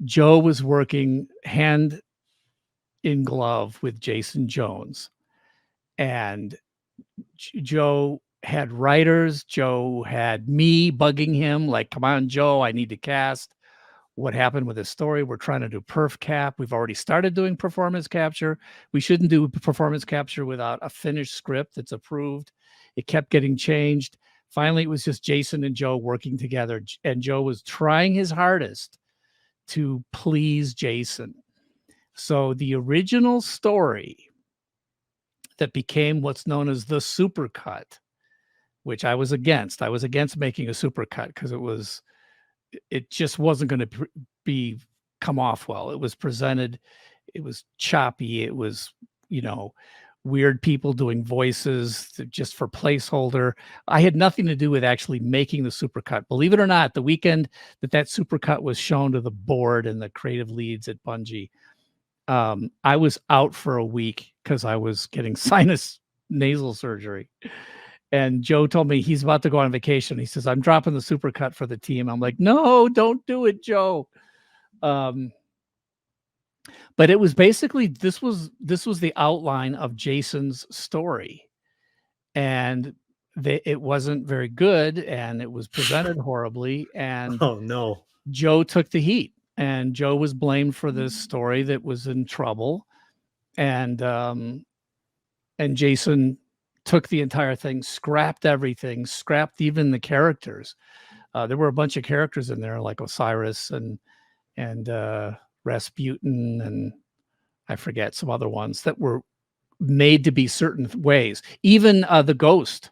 Joe was working hand in glove with Jason Jones, and Joe had writers. Joe had me bugging him, like, come on, Joe, I need to cast. What happened with his story? We're trying to do perf cap. We've already started doing performance capture. We shouldn't do performance capture without a finished script that's approved. It kept getting changed. Finally, it was just Jason and Joe working together, and Joe was trying his hardest to please Jason. So the original story that became what's known as the supercut, which I was against. I was against making a supercut because it just wasn't going to be come off well. It was presented, it was choppy, it was, weird people doing voices just for placeholder. I had nothing to do with actually making the supercut. Believe it or not, the weekend that supercut was shown to the board and the creative leads at Bungie, I was out for a week because I was getting sinus nasal surgery. And Joe told me he's about to go on vacation. He says, I'm dropping the supercut for the team. I'm like, no, don't do it, Joe. But it was basically, this was the outline of Jason's story. And it wasn't very good, and it was presented horribly. And oh no, Joe took the heat, and Joe was blamed for this story that was in trouble. And Jason took the entire thing, scrapped everything, scrapped even the characters. There were a bunch of characters in there, like Osiris and Rasputin, and I forget some other ones that were made to be certain ways. Even the Ghost,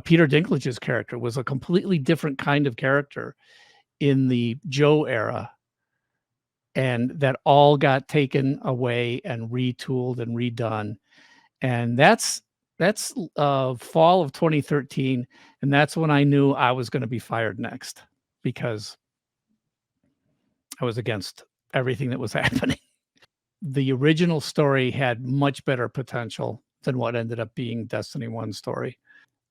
Peter Dinklage's character, was a completely different kind of character in the Joe era, and that all got taken away and retooled and redone. And that's fall of 2013, and that's when I knew I was going to be fired next, because I was against everything that was happening. The original story had much better potential than what ended up being Destiny 1's story.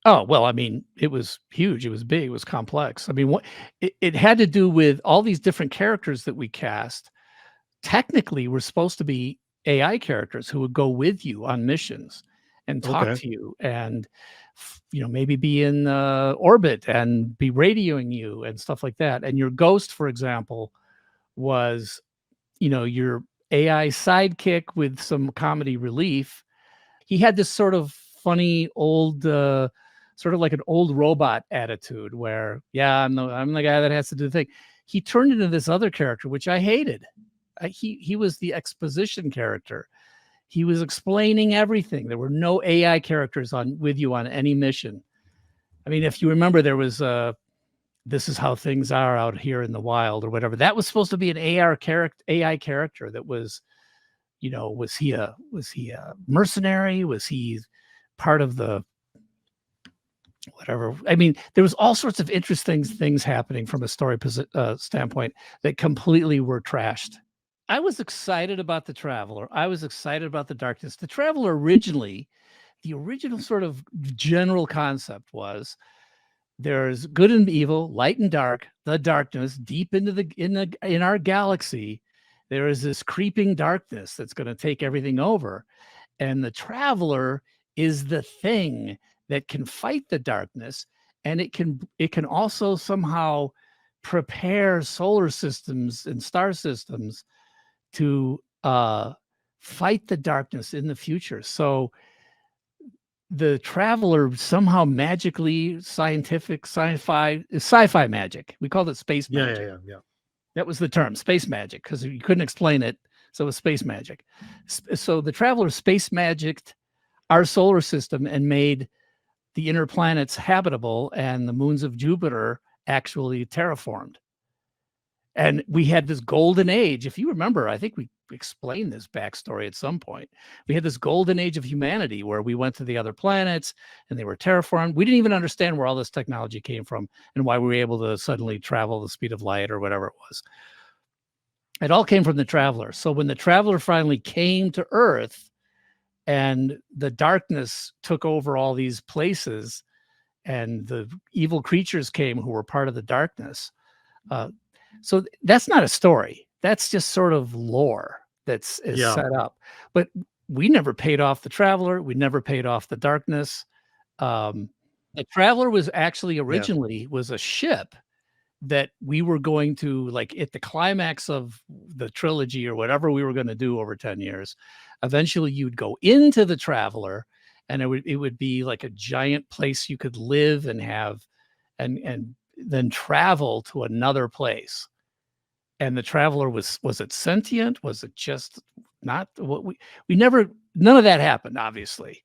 Oh, well, I mean, it was huge. It was big. It was complex. I mean, it had to do with all these different characters that we cast. Technically, were supposed to be AI characters who would go with you on missions and talk to you, and maybe be in orbit and be radioing you and stuff like that. And your Ghost, for example, was your AI sidekick with some comedy relief. He had this sort of funny old sort of like an old robot attitude where, yeah, I'm the guy that has to do the thing. He turned into this other character, which I hated. He was the exposition character. He was explaining everything. There were no AI characters with you on any mission. I mean, if you remember, there was this is how things are out here in the wild or whatever. That was supposed to be an AI character that was, was he a mercenary? Was he part of the whatever? I mean, there was all sorts of interesting things happening from a story standpoint that completely were trashed. I was excited about the Traveler. I was excited about the Darkness. The Traveler the original sort of general concept was there's good and evil, light and dark, the darkness, deep in our galaxy. There is this creeping darkness that's going to take everything over. And the Traveler is the thing that can fight the darkness, and it can also somehow prepare solar systems and star systems to fight the darkness in the future. So the Traveler somehow magically sci-fi magic. We called it space magic. Yeah. That was the term, space magic, because you couldn't explain it. So it was space magic. So the Traveler space magicked our solar system and made the inner planets habitable and the moons of Jupiter actually terraformed. And we had this golden age. If you remember, I think we explained this backstory at some point. We had this golden age of humanity where we went to the other planets and they were terraformed. We didn't even understand where all this technology came from and why we were able to suddenly travel the speed of light or whatever it was. It all came from the Traveler. So when the Traveler finally came to Earth and the darkness took over all these places and the evil creatures came who were part of the darkness, so that's not a story. that's just sort of lore is Yeah. set up. But we never paid off the Traveler. We never paid off the Darkness. The Traveler was actually originally was a ship that we were going to, like, at the climax of the trilogy or whatever we were going to do over 10 years, eventually you'd go into the Traveler, and it would be like a giant place you could live and have, and then travel to another place. And the Traveler was it sentient? Was it just not what we never, none of that happened, obviously.